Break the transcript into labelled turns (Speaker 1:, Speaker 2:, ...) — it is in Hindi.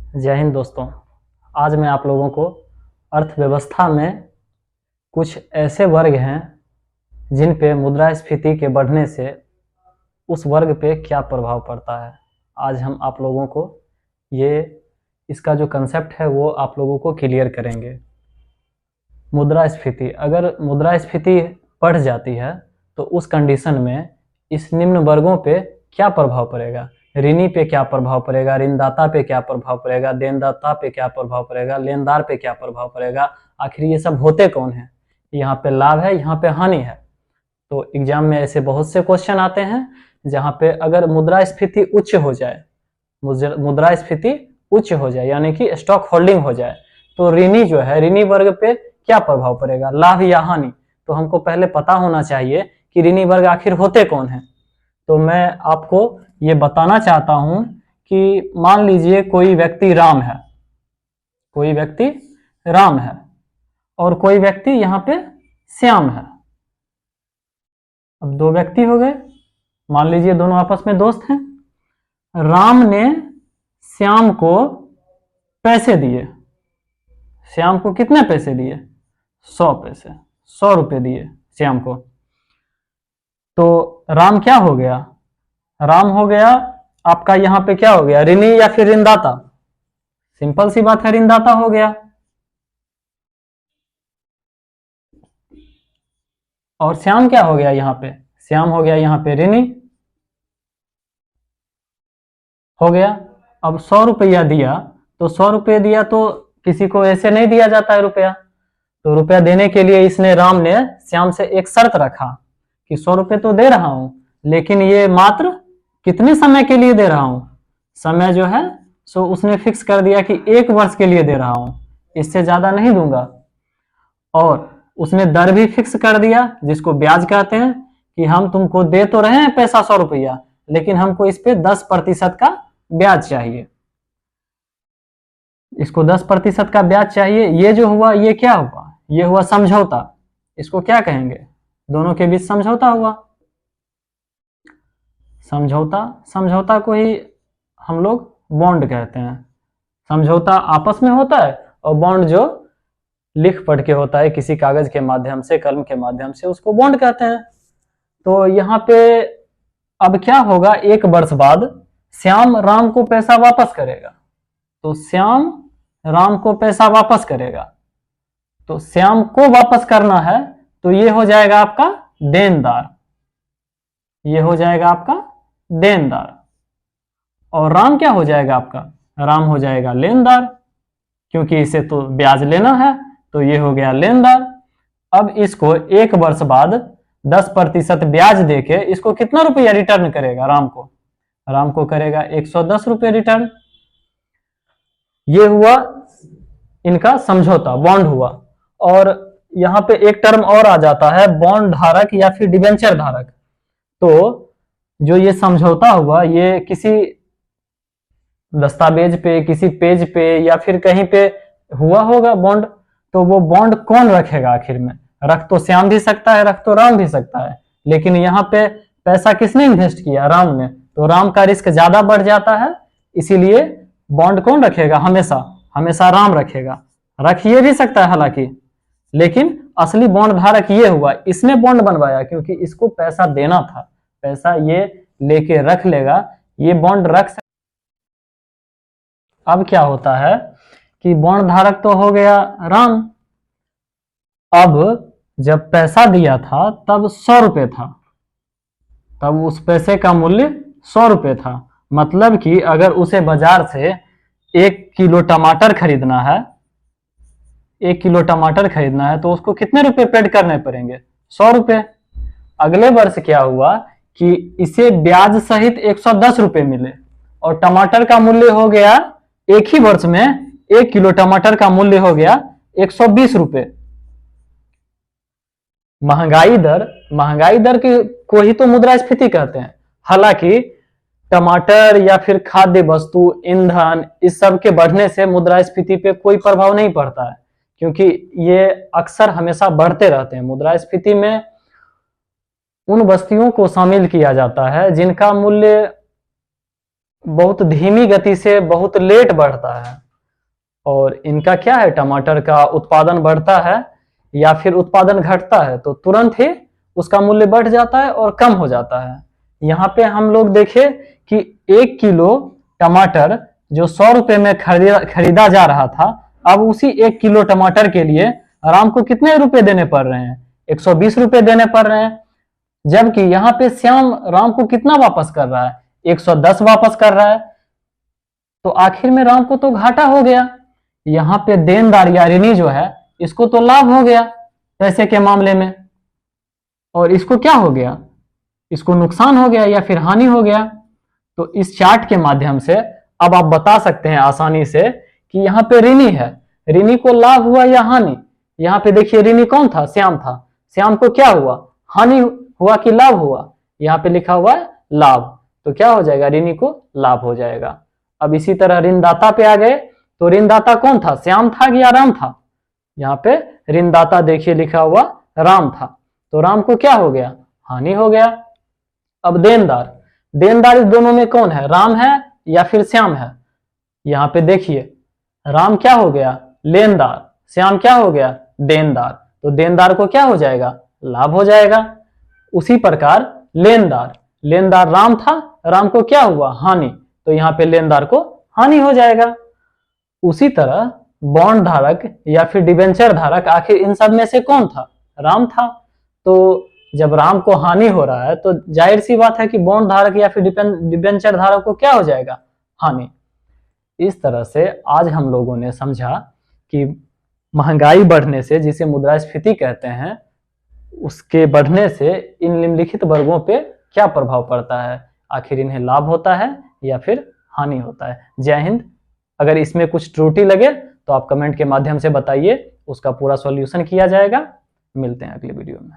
Speaker 1: जय हिंद दोस्तों। आज मैं आप लोगों को अर्थव्यवस्था में कुछ ऐसे वर्ग हैं जिन पे मुद्रास्फीति के बढ़ने से उस वर्ग पे क्या प्रभाव पड़ता है, आज हम आप लोगों को इसका जो कंसेप्ट है वो आप लोगों को क्लियर करेंगे। मुद्रास्फीति, अगर मुद्रास्फीति बढ़ जाती है तो उस कंडीशन में इस निम्न वर्गों पे क्या प्रभाव पड़ेगा। ऋणी पे क्या प्रभाव पड़ेगा, ऋणदाता पे क्या प्रभाव पड़ेगा, देनदाता पे क्या प्रभाव पड़ेगा, लेनदार पे क्या प्रभाव पड़ेगा, आखिर ये सब होते कौन है, यहाँ पे लाभ है, यहाँ पे हानि है। तो एग्जाम में ऐसे बहुत से क्वेश्चन आते हैं जहाँ पे अगर मुद्रास्फीति उच्च हो जाए, मुद्रास्फीति उच्च हो जाए यानी कि स्टॉक होल्डिंग हो जाए, तो ऋणी जो है, ऋणी वर्ग पे क्या प्रभाव पड़ेगा, लाभ या हानि। तो हमको पहले पता होना चाहिए कि ऋणी वर्ग आखिर होते कौन है। तो मैं आपको ये बताना चाहता हूं कि मान लीजिए कोई व्यक्ति राम है, कोई व्यक्ति राम है और कोई व्यक्ति यहाँ पे श्याम है। अब दो व्यक्ति हो गए, मान लीजिए दोनों आपस में दोस्त हैं। राम ने श्याम को पैसे दिए। श्याम को कितने पैसे दिए? 100 पैसे, 100 रुपए दिए श्याम को। तो राम क्या हो गया? राम हो गया आपका यहाँ पे क्या हो गया, ऋणी या फिर ऋणदाता। सिंपल सी बात है, ऋणदाता हो गया। और श्याम क्या हो गया यहाँ पे? श्याम हो गया यहाँ पे ऋणी हो गया। अब 100 रुपया दिया, तो 100 रुपये दिया तो किसी को ऐसे नहीं दिया जाता है रुपया। तो रुपया देने के लिए इसने, राम ने श्याम से एक शर्त रखा कि 100 रुपये तो दे रहा हूं, लेकिन ये मात्र कितने समय के लिए दे रहा हूं। समय जो है सो उसने फिक्स कर दिया कि 1 वर्ष के लिए दे रहा हूं, इससे ज्यादा नहीं दूंगा। और उसने दर भी फिक्स कर दिया, जिसको ब्याज कहते हैं, कि हम तुमको दे तो रहे हैं पैसा 100 रुपया, लेकिन हमको इस पे 10% का ब्याज चाहिए। इसको 10% का ब्याज चाहिए। ये जो हुआ, ये क्या हुआ? ये हुआ समझौता। इसको क्या कहेंगे? दोनों के बीच समझौता हुआ। समझौता को ही हम लोग बॉन्ड कहते हैं। समझौता आपस में होता है और बॉन्ड जो लिख पढ़ के होता है किसी कागज के माध्यम से, कलम के माध्यम से, उसको बॉन्ड कहते हैं। तो यहाँ पे अब क्या होगा, 1 वर्ष बाद श्याम राम को पैसा वापस करेगा। तो श्याम राम को पैसा वापस करेगा। तो श्याम को वापस करना है तो ये हो जाएगा आपका देनदार, ये हो जाएगा आपका देनदार। और राम क्या हो जाएगा आपका? राम हो जाएगा लेनदार, क्योंकि इसे तो ब्याज लेना है, तो ये हो गया लेनदार। अब इसको 1 वर्ष बाद 10% ब्याज देके इसको कितना रुपया रिटर्न करेगा? राम को करेगा 110 रुपये रिटर्न। ये हुआ इनका समझौता, बॉन्ड हुआ। और यहाँ पे एक टर्म और आ जाता है, बॉन्ड धारक या फिर डिबेंचर धारक। तो जो ये समझौता हुआ, ये किसी दस्तावेज पे, किसी पेज पे या फिर कहीं पे हुआ होगा बॉन्ड। तो वो बॉन्ड कौन रखेगा आखिर में? रख तो श्याम भी सकता है, रख तो राम भी सकता है, लेकिन यहाँ पे पैसा किसने इन्वेस्ट किया? राम ने। तो राम का रिस्क ज्यादा बढ़ जाता है, इसीलिए बॉन्ड कौन रखेगा? हमेशा राम रखेगा। रख ये भी सकता है हालांकि, लेकिन असली बॉन्ड धारक ये हुआ, इसने बॉन्ड बनवाया, क्योंकि इसको पैसा देना था। पैसा ये लेके रख लेगा, ये बॉन्ड रख सकता। अब क्या होता है कि बॉन्ड धारक तो हो गया राम। अब जब पैसा दिया था तब 100 रुपये था, तब उस पैसे का मूल्य 100 रुपये था। मतलब कि अगर उसे बाजार से 1 किलो टमाटर खरीदना है, 1 किलो टमाटर खरीदना है, तो उसको कितने रुपए पेड करने पड़ेंगे? 100 रुपये। अगले वर्ष क्या हुआ कि इसे ब्याज सहित 110 रुपये मिले और टमाटर का मूल्य हो गया, एक ही वर्ष में 1 किलो टमाटर का मूल्य हो गया 120 रुपये। महंगाई दर को ही तो मुद्रास्फीति कहते हैं। हालांकि टमाटर या फिर खाद्य वस्तु, ईंधन, इस सब के बढ़ने से मुद्रास्फीति पे कोई प्रभाव नहीं पड़ता है, क्योंकि ये अक्सर हमेशा बढ़ते रहते हैं। मुद्रास्फीति में उन वस्तुओं को शामिल किया जाता है जिनका मूल्य बहुत धीमी गति से बहुत लेट बढ़ता है, और इनका क्या है, टमाटर का उत्पादन बढ़ता है या फिर उत्पादन घटता है तो तुरंत ही उसका मूल्य बढ़ जाता है और कम हो जाता है। यहाँ पे हम लोग देखें कि 1 किलो टमाटर जो 100 रुपए में खरीदा जा रहा था, अब उसी 1 किलो टमाटर के लिए राम को कितने रुपए देने पड़ रहे हैं, 120 रुपए देने पड़ रहे हैं। जबकि यहाँ पे श्याम राम को कितना वापस कर रहा है, 110 वापस कर रहा है। तो आखिर में राम को तो घाटा हो गया। यहाँ पे देनदार या ऋणी जो है इसको तो लाभ हो गया पैसे के मामले में, और इसको क्या हो गया, इसको नुकसान हो गया या फिर हानि हो गया। तो इस चार्ट के माध्यम से अब आप बता सकते हैं आसानी से कि यहाँ पे ऋणी है, ऋणी को लाभ हुआ या हानि। यहाँ पे देखिए ऋणी कौन था, श्याम था। श्याम को क्या हुआ, हानि हुआ कि लाभ हुआ, यहाँ पे लिखा हुआ है लाभ, तो क्या हो जाएगा, ऋणी को लाभ हो जाएगा। अब इसी तरह ऋणदाता पे आ गए, तो ऋणदाता कौन था, श्याम था या राम था। यहाँ पे ऋणदाता देखिए लिखा हुआ राम था, तो राम को क्या हो गया, हानि हो गया। अब देनदार, देनदार इस दोनों में कौन है, राम है या फिर श्याम है। यहाँ पे देखिए राम क्या हो गया, लेनदार, श्याम क्या हो गया, देनदार, तो देनदार को क्या हो जाएगा, लाभ हो जाएगा। उसी प्रकार लेनदार, लेनदार राम था, राम को क्या हुआ, हानि, तो यहाँ पे लेनदार को हानि हो जाएगा। उसी तरह बॉन्ड धारक या फिर डिबेंचर धारक, आखिर इन सब में से कौन था, राम था। तो जब राम को हानि हो रहा है तो जाहिर सी बात है कि बॉन्ड धारक या फिर डिबेंचर धारक को क्या हो जाएगा, हानि। इस तरह से आज हम लोगों ने समझा कि महंगाई बढ़ने से, जिसे मुद्रास्फीति कहते हैं, उसके बढ़ने से इन निम्नलिखित वर्गों पे क्या प्रभाव पड़ता है, आखिर इन्हें लाभ होता है या फिर हानि होता है। जय हिंद। अगर इसमें कुछ त्रुटि लगे तो आप कमेंट के माध्यम से बताइए, उसका पूरा सॉल्यूशन किया जाएगा। मिलते हैं अगले वीडियो में।